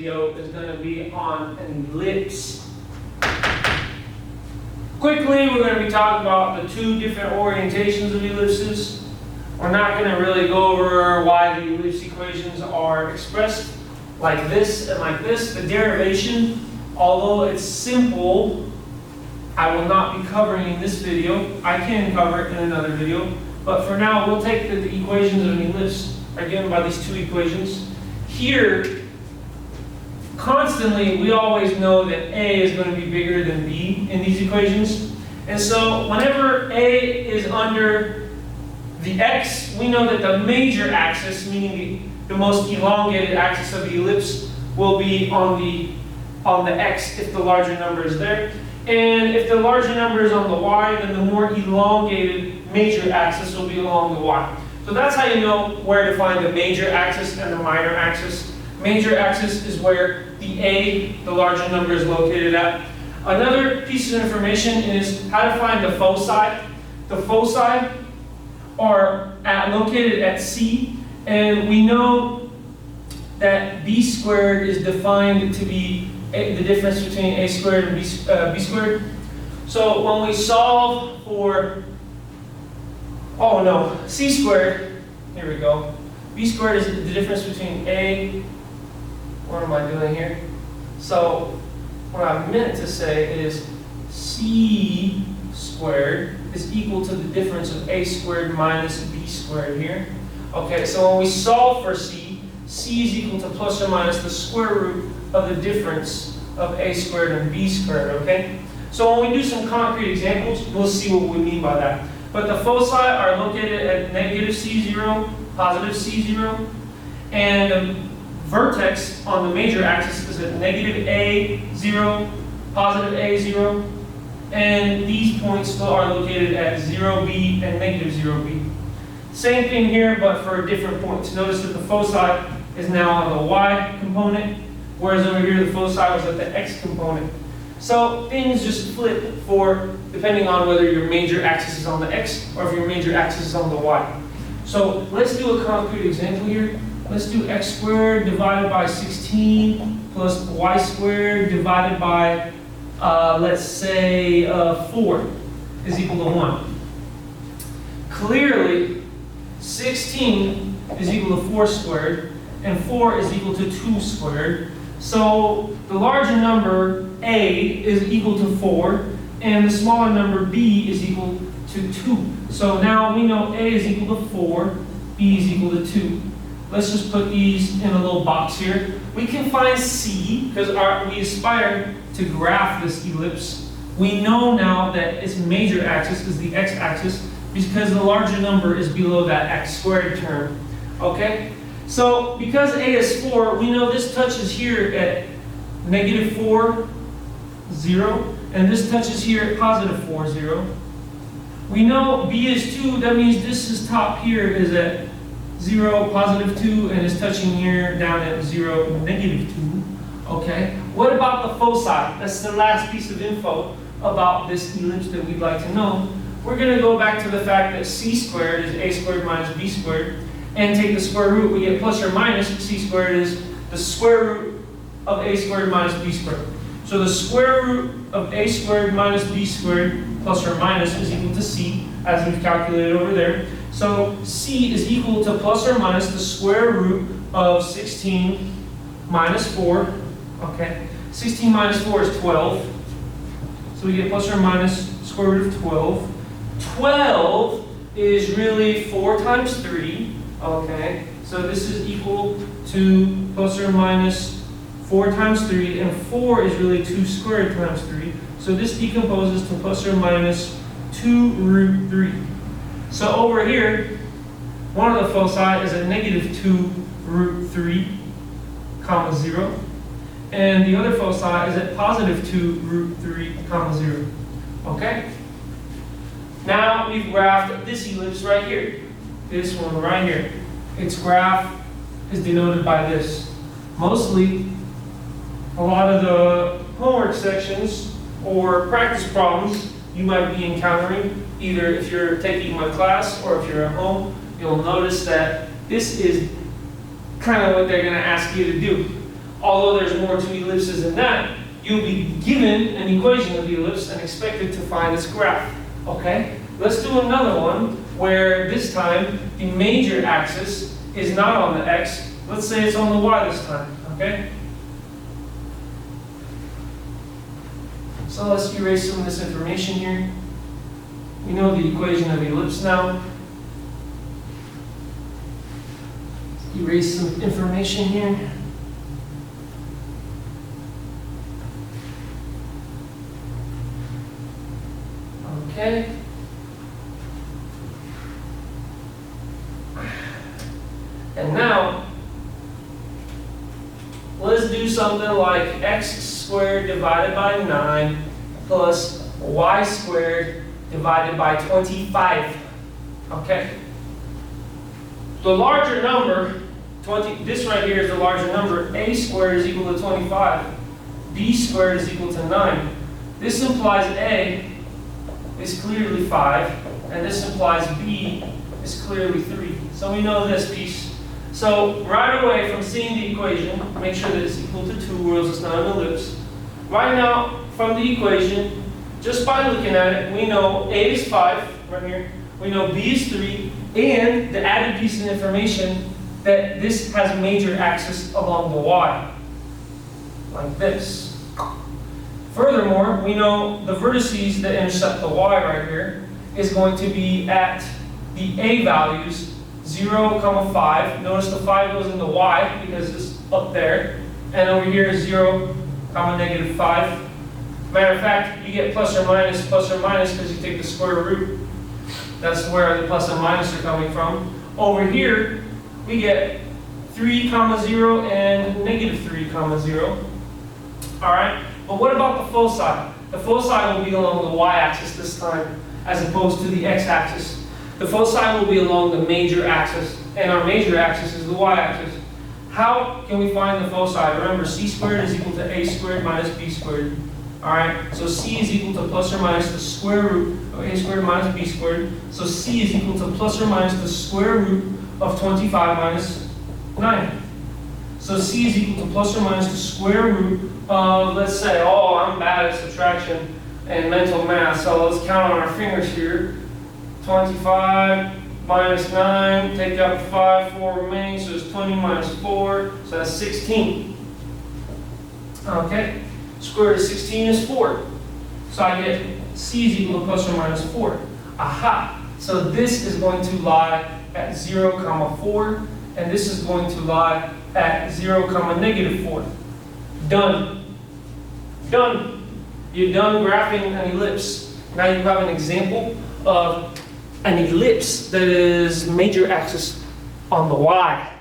video is going to be on an ellipse. Quickly, we're going to be talking about the two different orientations of ellipses. We're not going to really go over why the ellipse equations are expressed like this and like this. The derivation, although it's simple, I will not be covering in this video. I can cover it in another video. But for now, we'll take the equations of an ellipse are given by these two equations. Here, constantly, we always know that A is going to be bigger than B in these equations. And so whenever A is under the X, we know that the major axis, meaning the most elongated axis of the ellipse, will be on the X if the larger number is there. And if the larger number is on the Y, then the more elongated major axis will be along the Y. So that's how you know where to find the major axis and the minor axis. Major axis is where the A, the larger number, is located at. Another piece of information is how to find the foci. The foci are located at C, and we know that B squared is defined to be the difference between A squared and B squared. So when we solve for, C squared, here we go. B squared is the difference between A, what am I doing here? So what I meant to say is C squared is equal to the difference of A squared minus B squared here. Okay, so when we solve for C, C is equal to plus or minus the square root of the difference of A squared and B squared, okay? So when we do some concrete examples, we'll see what we mean by that. But the foci are located at negative C0, positive C0, and the vertex on the major axis is at negative A0, positive A0, and these points are located at 0B and negative 0B. Same thing here, but for different points. Notice that the foci is now on the Y component, whereas over here the foci was at the X component. So things just flip depending on whether your major axis is on the X or if your major axis is on the Y. So let's do a concrete example here. Let's do x squared divided by 16 plus y squared divided by, let's say, 4 is equal to 1. Clearly, 16 is equal to 4 squared, and 4 is equal to 2 squared. So the larger number, A, is equal to 4, and the smaller number, B, is equal to 2. So now we know A is equal to 4, B is equal to 2. Let's just put these in a little box here. We can find C, because we aspire to graph this ellipse. We know now that its major axis is the x-axis because the larger number is below that x squared term. Okay? So because A is 4, we know this touches here at negative 4, 0, and this touches here at positive 4, 0. We know B is 2, that means this is top here is at 0, positive 2, and is touching here down at 0, negative 2. Okay? What about the foci? That's the last piece of info about this ellipse that we'd like to know. We're going to go back to the fact that C squared is A squared minus B squared, and take the square root. We get plus or minus. C squared is the square root of A squared minus B squared. So the square root of A squared minus B squared plus or minus is equal to C, as we've calculated over there. So C is equal to plus or minus the square root of 16 minus 4. Okay, 16 minus 4 is 12. So we get plus or minus square root of 12. 12 is really 4 times 3. Okay, so this is equal to plus or minus 4 times 3, and 4 is really 2 squared times 3. So this decomposes to plus or minus 2 root 3. So over here, one of the foci is at negative 2 root 3, comma 0. And the other foci is at positive 2 root 3, comma 0. Okay? Now we've graphed this ellipse right here. This one right here. Its graph is denoted by this. Mostly, a lot of the homework sections or practice problems you might be encountering, either if you're taking my class or if you're at home, you'll notice that this is kind of what they're going to ask you to do. although there's more to ellipses than that, you'll be given an equation of the ellipse and expected to find its graph. Okay? Let's do another one where this time the major axis is not on the x. Let's say it's on the y this time. Okay? So let's erase some of this information here. We know the equation of the ellipse now. Let's erase some information here. Okay. And now, let's do something like x squared divided by 9 plus y squared divided by 25. Okay? The larger number, this right here is the larger number. A squared is equal to 25. B squared is equal to 9. This implies A is clearly 5, and this implies B is clearly 3. So we know this piece. So right away from seeing the equation, make sure that it's equal to 2, or else it's not an ellipse. Right now, from the equation, just by looking at it, we know A is 5, right here. We know B is 3, and the added piece of information that this has a major axis along the y, like this. Furthermore, we know the vertices that intercept the y right here is going to be at the A values, 0, 5. Notice the 5 goes into y because it's up there. And over here is 0, negative 5. Matter of fact, you get plus or minus because you take the square root. That's where the plus and minus are coming from. Over here, we get 3, 0 and negative 3, 0. All right? But what about the foci? The foci will be along the y-axis this time, as opposed to the x-axis. The foci will be along the major axis, and our major axis is the y-axis. How can we find the foci? Remember, c squared is equal to a squared minus b squared. All right, so c is equal to plus or minus the square root of a squared minus b squared. So c is equal to plus or minus the square root of 25 minus 9. So c is equal to plus or minus the square root of, let's say, oh, I'm bad at subtraction and mental math, so let's count on our fingers here. 25 minus 9, take out 5, 4 remaining, so it's 20 minus 4, so that's 16. Okay, square root of 16 is 4. So I get c is equal to plus or minus 4. Aha! So this is going to lie at 0, 4, and this is going to lie at 0, negative 4. Done. Done. You're done graphing an ellipse. Now you have an example of an ellipse that is major axis on the y.